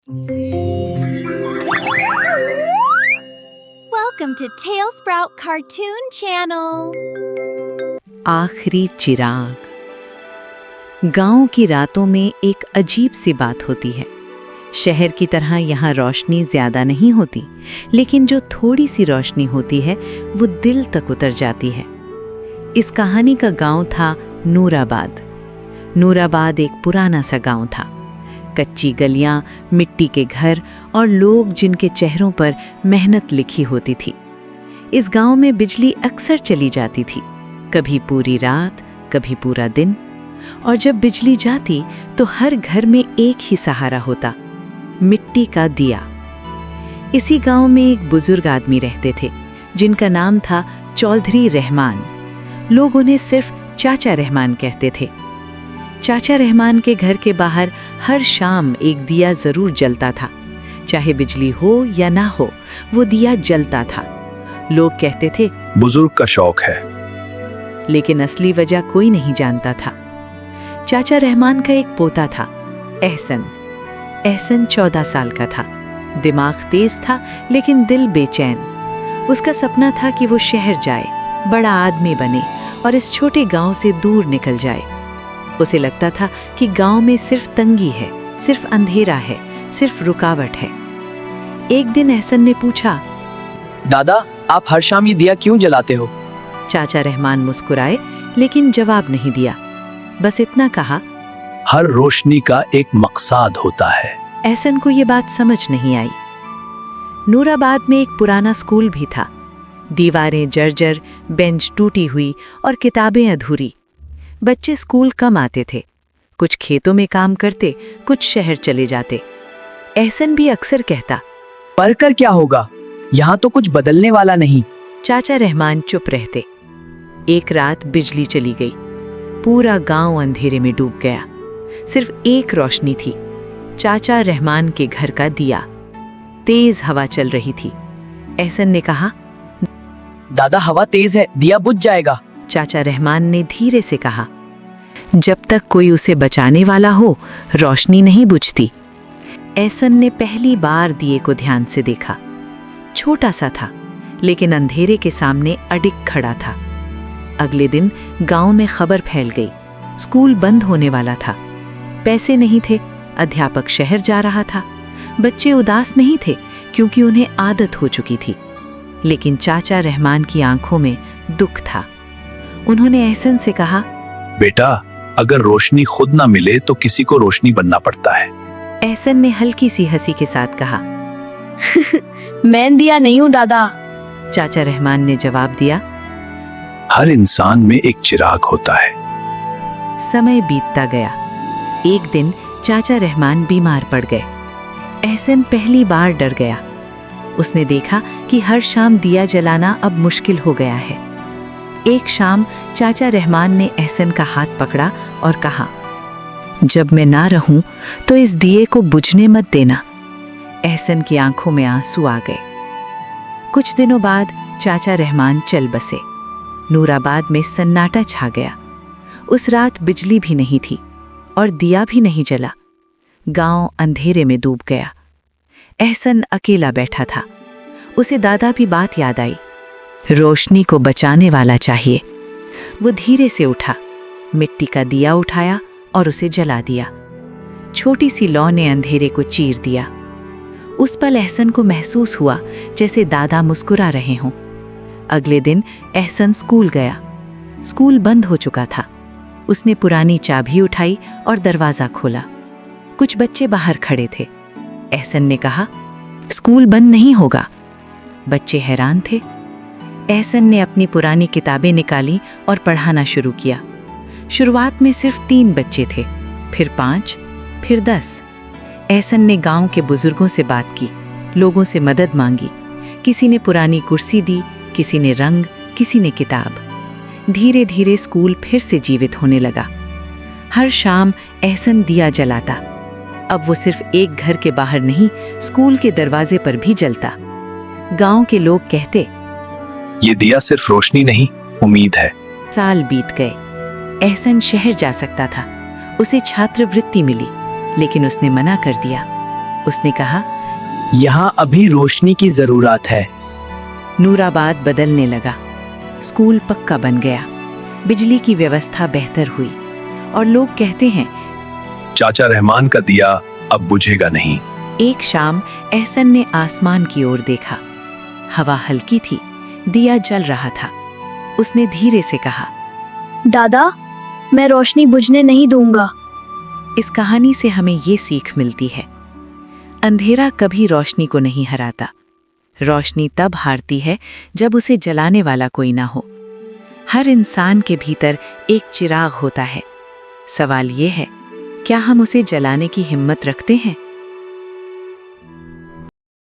Welcome to Tailsprout Cartoon Channel. आखिरी चिराग। गांव की रातों में एक अजीब सी बात होती है। शहर की तरह यहाँ रोशनी ज्यादा नहीं होती, लेकिन जो थोड़ी सी रोशनी होती है वो दिल तक उतर जाती है। इस कहानी का गांव था नूराबाद। नूराबाद एक पुराना सा गांव था। कच्ची गलियां, मिट्टी के घर और लोग जिनके चेहरों पर मेहनत लिखी होती थी। इस गांव में बिजली अक्सर चली जाती थी, कभी पूरी रात, कभी पूरा दिन। और जब बिजली जाती तो हर घर में एक ही सहारा होता, मिट्टी का दिया। इसी गांव में एक बुजुर्ग आदमी रहते थे जिनका नाम था चौधरी रहमान। लोग उन्हें सिर्फ चाचा रहमान कहते थे। चाचा रहमान के घर के बाहर हर शाम एक दिया जरूर जलता था। चाहे बिजली हो या ना हो, वो दिया जलता था। लोग कहते थे बुजुर्ग का शौक है, लेकिन असली वजह कोई नहीं जानता था। चाचा रहमान का एक पोता था, एहसन। एहसन 14 साल का था। दिमाग तेज था, लेकिन दिल बेचैन। उसका सपना था कि वो शहर जाए, बड़ा आदमी बने और इस छोटे गांव से दूर निकल जाए। उसे लगता था कि गांव में सिर्फ तंगी है, सिर्फ अंधेरा है, सिर्फ रुकावट है। एक दिन एहसन ने पूछा, दादा, आप हर शाम ये दिया क्यों जलाते हो? चाचा रहमान मुस्कुराए, लेकिन जवाब नहीं दिया। बस इतना कहा, हर रोशनी का एक मकसद होता है। एहसन को ये बात समझ नहीं आई। नूराबाद में एक पुराना स्कूल भी था। दीवारें जर्जर, बेंच टूटी हुई और किताबें अधूरी। बच्चे स्कूल कम आते थे। कुछ खेतों में काम करते, कुछ शहर चले जाते। एहसन भी अक्सर कहता, पढ़कर क्या होगा, यहाँ तो कुछ बदलने वाला नहीं। चाचा रहमान चुप रहते। एक रात बिजली चली गई। पूरा गांव अंधेरे में डूब गया। सिर्फ एक रोशनी थी, चाचा रहमान के घर का दिया। तेज हवा चल रही थी। एहसन ने कहा, दादा, हवा तेज है, दिया बुझ जाएगा। चाचा रहमान ने धीरे से कहा, जब तक कोई उसे बचाने वाला हो, रोशनी नहीं बुझती। एहसन ने पहली बार दिए को ध्यान से देखा। छोटा सा था, लेकिन अंधेरे के सामने अडिग खड़ा था। अगले दिन गांव में खबर फैल गई, स्कूल बंद होने वाला था। पैसे नहीं थे, अध्यापक शहर जा रहा था। बच्चे उदास नहीं थे, क्योंकि उन्हें आदत हो चुकी थी। लेकिन चाचा रहमान की आंखों में दुख था। उन्होंने एहसन से कहा, बेटा, अगर रोशनी खुद ना मिले तो किसी को रोशनी बनना पड़ता है। एहसन ने हल्की सी हंसी के साथ कहा, मैं दिया नहीं हूँ दादा। चाचा रहमान ने जवाब दिया, हर इंसान में एक चिराग होता है। समय बीतता गया। एक दिन चाचा रहमान बीमार पड़ गए। एहसन पहली बार डर गया। उसने देखा कि हर शाम दिया जलाना अब मुश्किल हो गया है। एक शाम चाचा रहमान ने एहसन का हाथ पकड़ा और कहा, जब मैं ना रहूं तो इस दिए को बुझने मत देना। एहसन की आंखों में आंसू आ गए। कुछ दिनों बाद चाचा रहमान चल बसे। नूराबाद में सन्नाटा छा गया। उस रात बिजली भी नहीं थी और दिया भी नहीं जला। गांव अंधेरे में डूब गया। एहसन अकेला बैठा था। उसे दादा की बात याद आई, रोशनी को बचाने वाला चाहिए। वो धीरे से उठा, मिट्टी का दिया उठाया और उसे जला दिया। छोटी सी लौ ने अंधेरे को चीर दिया। उस पल एहसन को महसूस हुआ जैसे दादा मुस्कुरा रहे हों। अगले दिन एहसन स्कूल गया। स्कूल बंद हो चुका था। उसने पुरानी चाबी उठाई और दरवाज़ा खोला। कुछ बच्चे बाहर खड़े थे। एहसन ने कहा, स्कूल बंद नहीं होगा। बच्चे हैरान थे। एहसन ने अपनी पुरानी किताबें निकाली और पढ़ाना शुरू किया। शुरुआत में सिर्फ 3 बच्चे थे, फिर 5, फिर 10। एहसन ने गांव के बुजुर्गों से बात की, लोगों से मदद मांगी। किसी ने पुरानी कुर्सी दी, किसी ने रंग, किसी ने किताब। धीरे धीरे स्कूल फिर से जीवित होने लगा। हर शाम एहसन दिया जलाता। अब वो सिर्फ एक घर के बाहर नहीं, स्कूल के दरवाजे पर भी जलता। गांव के लोग कहते, ये दिया सिर्फ रोशनी नहीं, उम्मीद है। साल बीत गए। एहसन शहर जा सकता था। उसे छात्रवृत्ति मिली, लेकिन उसने मना कर दिया। उसने कहा, यहाँ अभी रोशनी की जरूरत है। नूराबाद बदलने लगा। स्कूल पक्का बन गया, बिजली की व्यवस्था बेहतर हुई और लोग कहते हैं, चाचा रहमान का दिया अब बुझेगा नहीं। एक शाम एहसन ने आसमान की ओर देखा। हवा हल्की थी, दिया जल रहा था। उसने धीरे से कहा, दादा, मैं रोशनी बुझने नहीं दूंगा। इस कहानी से हमें ये सीख मिलती है, अंधेरा कभी रोशनी को नहीं हराता। रोशनी तब हारती है जब उसे जलाने वाला कोई ना हो। हर इंसान के भीतर एक चिराग होता है। सवाल ये है, क्या हम उसे जलाने की हिम्मत रखते हैं?